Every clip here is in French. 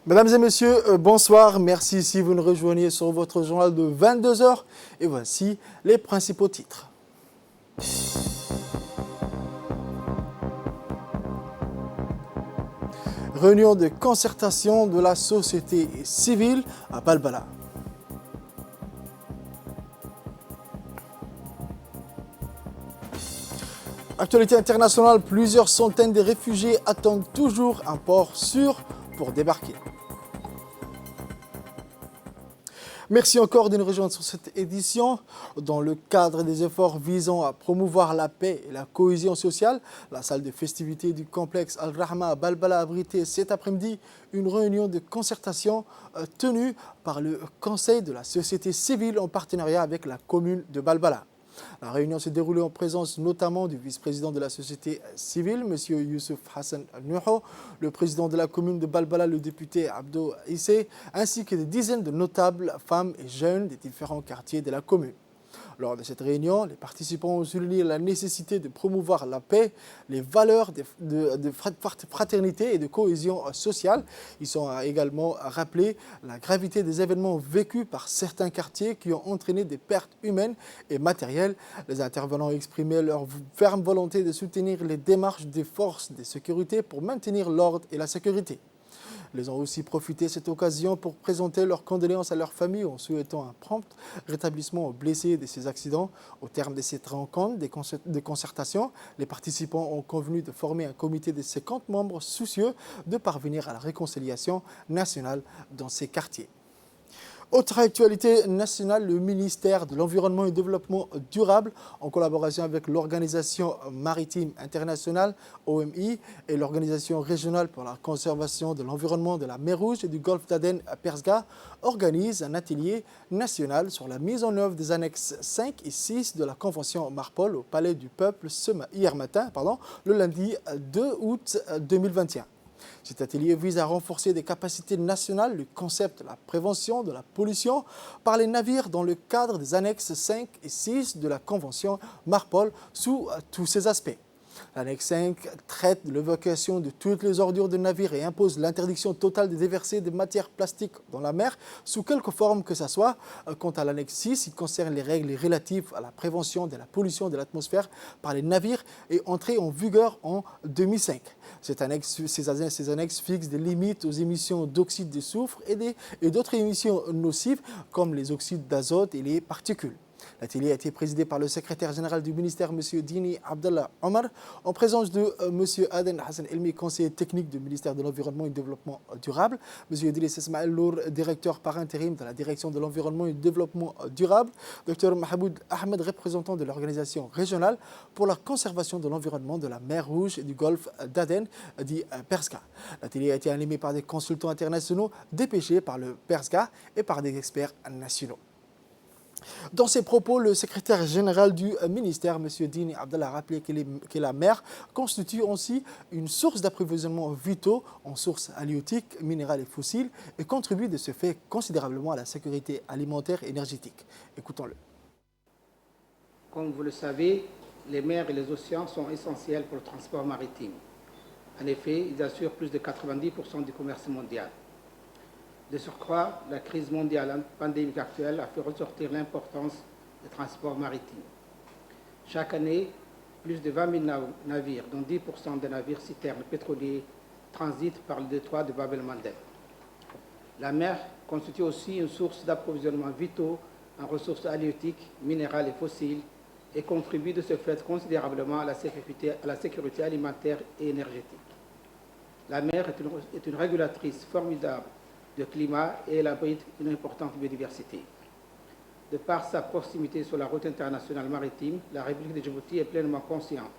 Mesdames et messieurs, bonsoir. Merci si vous nous rejoignez sur votre journal de 22 heures. Et voici les principaux titres. Réunion de concertation de la société civile à Balbala. Actualité internationale, plusieurs centaines de réfugiés attendent toujours un port sûr pour débarquer. Merci encore de nous rejoindre sur cette édition. Dans le cadre des efforts visant à promouvoir la paix et la cohésion sociale, la salle de festivités du complexe Al-Rahma à Balbala a abrité cet après-midi une réunion de concertation tenue par le Conseil de la société civile en partenariat avec la commune de Balbala. La réunion s'est déroulée en présence notamment du vice-président de la société civile, M. Youssouf Hassan Nuho, le président de la commune de Balbala, le député Abdo Issé, ainsi que des dizaines de notables femmes et jeunes des différents quartiers de la commune. Lors de cette réunion, les participants ont souligné la nécessité de promouvoir la paix, les valeurs de fraternité et de cohésion sociale. Ils ont également rappelé la gravité des événements vécus par certains quartiers qui ont entraîné des pertes humaines et matérielles. Les intervenants ont exprimé leur ferme volonté de soutenir les démarches des forces de sécurité pour maintenir l'ordre et la sécurité. Ils ont aussi profité de cette occasion pour présenter leurs condoléances à leurs familles en souhaitant un prompt rétablissement aux blessés de ces accidents. Au terme de cette rencontre de concertation, les participants ont convenu de former un comité de 50 membres soucieux de parvenir à la réconciliation nationale dans ces quartiers. Autre actualité nationale, le ministère de l'Environnement et du Développement durable, en collaboration avec l'Organisation maritime internationale, OMI, et l'Organisation régionale pour la conservation de l'environnement de la mer Rouge et du golfe d'Aden à Persga, organise un atelier national sur la mise en œuvre des annexes 5 et 6 de la Convention Marpol au Palais du Peuple hier matin, le lundi 2 août 2021. Cet atelier vise à renforcer des capacités nationales, le concept de la prévention de la pollution par les navires dans le cadre des annexes 5 et 6 de la Convention Marpol sous tous ses aspects. L'annexe 5 traite de l'évacuation de toutes les ordures de navires et impose l'interdiction totale de déverser des matières plastiques dans la mer sous quelque forme que ce soit. Quant à l'annexe 6, il concerne les règles relatives à la prévention de la pollution de l'atmosphère par les navires et entrée en vigueur en 2005. Ces annexes fixent des limites aux émissions d'oxyde de soufre et d'autres émissions nocives comme les oxydes d'azote et les particules. L'atelier a été présidé par le secrétaire général du ministère, M. Dini Abdallah Omar, en présence de M. Aden Hassan Elmi, conseiller technique du ministère de l'Environnement et du Développement durable, M. Idriss Ismaël Lour, directeur par intérim de la direction de l'Environnement et du Développement durable, Dr Mahaboud Ahmed, représentant de l'organisation régionale pour la conservation de l'environnement de la mer Rouge et du golfe d'Aden, dit Persga. L'atelier a été animé par des consultants internationaux dépêchés par le Persga et par des experts nationaux. Dans ses propos, le secrétaire général du ministère, M. Dini Abdallah, a rappelé que la mer constitue aussi une source d'approvisionnement vitaux en sources halieutiques, minérales et fossiles et contribue de ce fait considérablement à la sécurité alimentaire et énergétique. Écoutons-le. Comme vous le savez, les mers et les océans sont essentiels pour le transport maritime. En effet, ils assurent plus de 90% du commerce mondial. De surcroît, la crise mondiale pandémique actuelle a fait ressortir l'importance des transports maritimes. Chaque année, plus de 20 000 navires, dont 10% des navires citernes pétroliers, transitent par le détroit de Bab el-Mandeb. La mer constitue aussi une source d'approvisionnement vitaux en ressources halieutiques, minérales et fossiles et contribue de ce fait considérablement à la sécurité alimentaire et énergétique. La mer est une régulatrice formidable de climat et elle abrite une importante biodiversité. De par sa proximité sur la route internationale maritime, la République de Djibouti est pleinement consciente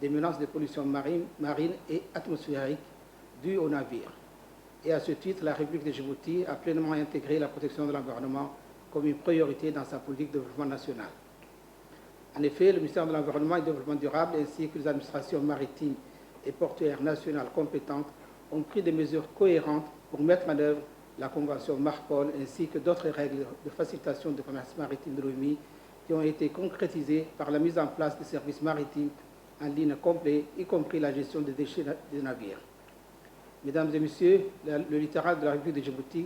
des menaces de pollution marine et atmosphérique dues aux navires. Et à ce titre, la République de Djibouti a pleinement intégré la protection de l'environnement comme une priorité dans sa politique de développement national. En effet, le ministère de l'Environnement et du Développement durable ainsi que les administrations maritimes et portuaires nationales compétentes ont pris des mesures cohérentes pour mettre en œuvre la Convention Marpol ainsi que d'autres règles de facilitation du commerce maritime de l'OMI qui ont été concrétisées par la mise en place de services maritimes en ligne complets, y compris la gestion des déchets des navires. Mesdames et messieurs, le littoral de la République de Djibouti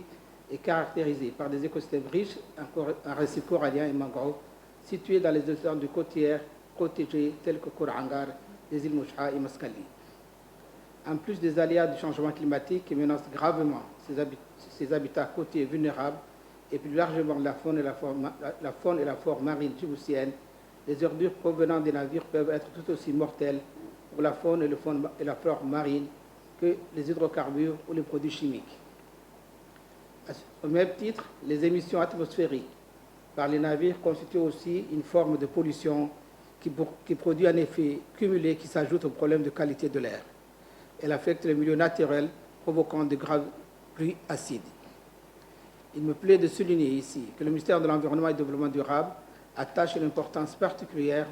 est caractérisé par des écosystèmes riches en récifs coralliens et mangroves situés dans les zones de côtières protégées telles que Kourangar, les îles Moucha et Maskali. En plus des aléas du changement climatique qui menacent gravement ces habitats côtiers vulnérables et plus largement la faune et la flore marine djiboutienne, les ordures provenant des navires peuvent être tout aussi mortelles pour la faune et la flore marine que les hydrocarbures ou les produits chimiques. Au même titre, les émissions atmosphériques par les navires constituent aussi une forme de pollution qui produit un effet cumulé qui s'ajoute au problème de qualité de l'air. Elle affecte le milieu naturel, provoquant de graves pluies acides. Il me plaît de souligner ici que le ministère de l'Environnement et du Développement durable attache une importance particulière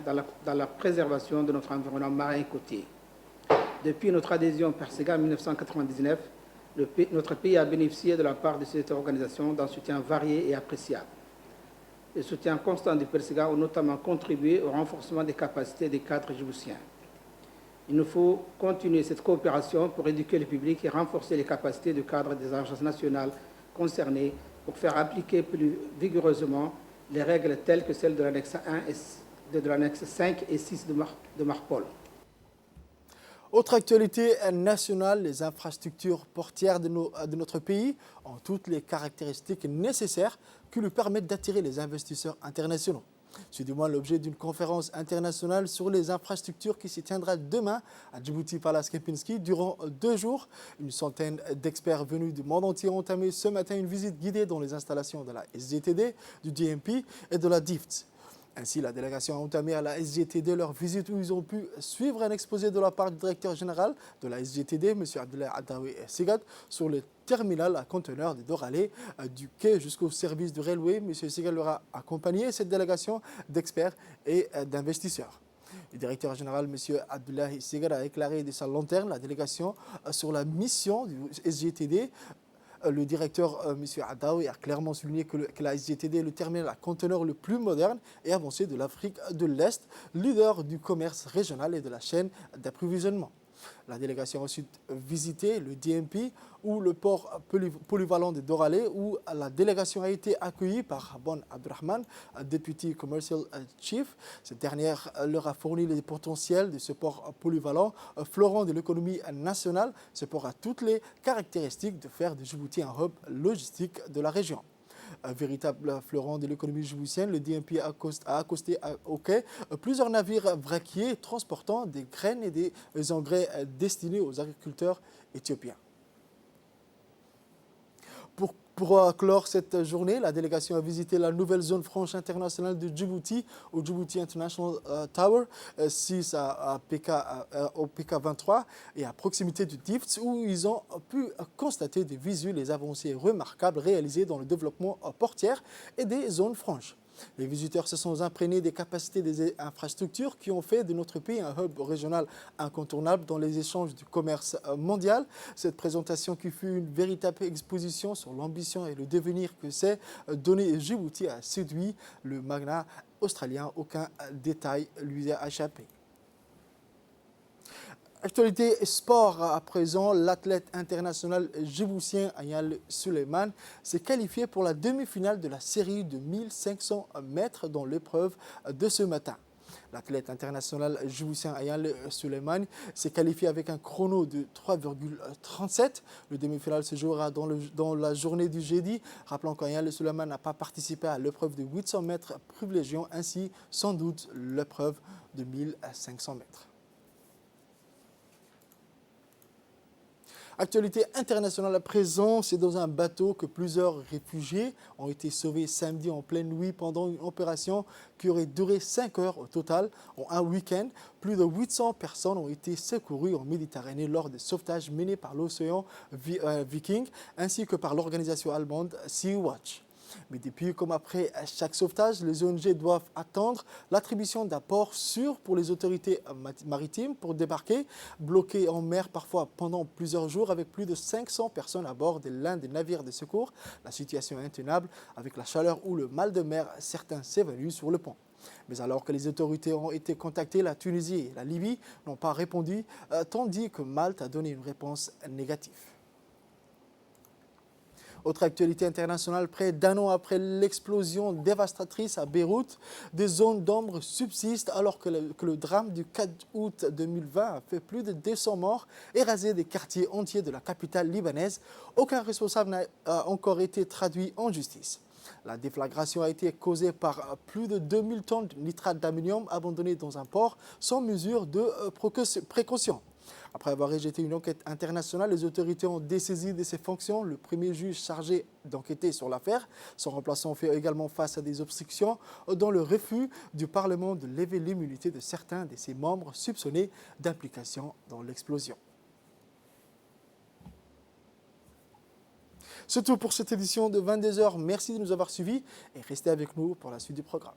dans la préservation de notre environnement marin côtier. Depuis notre adhésion par SEGA en 1999, notre pays a bénéficié de la part de cette organisation d'un soutien varié et appréciable. Le soutien constant du PERSEGA a notamment contribué au renforcement des capacités des cadres djiboutiens. Il nous faut continuer cette coopération pour éduquer le public et renforcer les capacités du cadre des agences nationales concernées pour faire appliquer plus vigoureusement les règles telles que celles de l'annexe 1 et de l'annexe 5 et 6 de Marpol. Autre actualité nationale, les infrastructures portières de notre pays ont toutes les caractéristiques nécessaires qui lui permettent d'attirer les investisseurs internationaux. C'est du moins l'objet d'une conférence internationale sur les infrastructures qui se tiendra demain à Djibouti Palace Kempinski durant 2 jours. Une centaine d'experts venus du monde entier ont entamé ce matin une visite guidée dans les installations de la SGTD, du DMP et de la DIFT. Ainsi, la délégation a entamé à la SGTD leur visite où ils ont pu suivre un exposé de la part du directeur général de la SGTD, M. Abdoulaye Adawi Sigad, sur le terminal à conteneurs de Doralé, du quai jusqu'au service de railway. M. Sigad leur a accompagné cette délégation d'experts et d'investisseurs. Le directeur général, M. Abdoulaye Sigad, a éclairé de sa lanterne la délégation sur la mission du SGTD. Le directeur, M. Adawi, a clairement souligné que la SGTD est le terminal à conteneurs le plus moderne et avancé de l'Afrique de l'Est, leader du commerce régional et de la chaîne d'approvisionnement. La délégation a ensuite visité le DMP ou le port polyvalent de Doralé où la délégation a été accueillie par Bon Abdurrahman, Deputy Commercial Chief. Cette dernière leur a fourni les potentiels de ce port polyvalent, fleuron de l'économie nationale. Ce port a toutes les caractéristiques de faire de Djibouti un hub logistique de la région. Un véritable fleuron de l'économie djiboutienne, le DMP a accosté au quai plusieurs navires vraquiers transportant des graines et des engrais destinés aux agriculteurs éthiopiens. Pour clore cette journée, la délégation a visité la nouvelle zone franche internationale de Djibouti, au Djibouti International Tower, 6 au PK 23 et à proximité du DIFT, où ils ont pu constater des visuels et avancées remarquables réalisées dans le développement portière et des zones franches. Les visiteurs se sont imprégnés des capacités des infrastructures qui ont fait de notre pays un hub régional incontournable dans les échanges du commerce mondial. Cette présentation qui fut une véritable exposition sur l'ambition et le devenir que s'est donné Djibouti a séduit le magnat australien. Aucun détail lui a échappé. Actualité sport à présent, l'athlète international djiboutien Ayal Suleiman s'est qualifié pour la demi-finale de la série de 1500 mètres dans l'épreuve de ce matin. L'athlète international djiboutien Ayal Suleiman s'est qualifié avec un chrono de 3,37. Le demi-finale se jouera dans la journée du jeudi. Rappelons qu'Ayal Suleiman n'a pas participé à l'épreuve de 800 mètres, privilégiant ainsi sans doute l'épreuve de 1500 mètres. Actualité internationale à présent, c'est dans un bateau que plusieurs réfugiés ont été sauvés samedi en pleine nuit pendant une opération qui aurait duré 5 heures au total. En un week-end, plus de 800 personnes ont été secourues en Méditerranée lors des sauvetages menés par l'Océan Viking ainsi que par l'organisation allemande Sea-Watch. Mais depuis comme après chaque sauvetage, les ONG doivent attendre l'attribution d'un port sûr pour les autorités maritimes pour débarquer, bloqués en mer parfois pendant plusieurs jours avec plus de 500 personnes à bord de l'un des navires de secours. La situation est intenable avec la chaleur ou le mal de mer, certains s'évanouissent sur le pont. Mais alors que les autorités ont été contactées, la Tunisie et la Libye n'ont pas répondu, tandis que Malte a donné une réponse négative. Autre actualité internationale, près d'un an après l'explosion dévastatrice à Beyrouth, des zones d'ombre subsistent alors que le drame du 4 août 2020 a fait plus de 200 morts et rasé des quartiers entiers de la capitale libanaise. Aucun responsable n'a encore été traduit en justice. La déflagration a été causée par plus de 2000 tonnes de nitrate d'ammonium abandonnées dans un port sans mesure de précaution. Après avoir rejeté une enquête internationale, les autorités ont dessaisi de ses fonctions le premier juge chargé d'enquêter sur l'affaire. Son remplaçant fait également face à des obstructions dans le refus du Parlement de lever l'immunité de certains de ses membres soupçonnés d'implication dans l'explosion. C'est tout pour cette édition de 22h. Merci de nous avoir suivis et restez avec nous pour la suite du programme.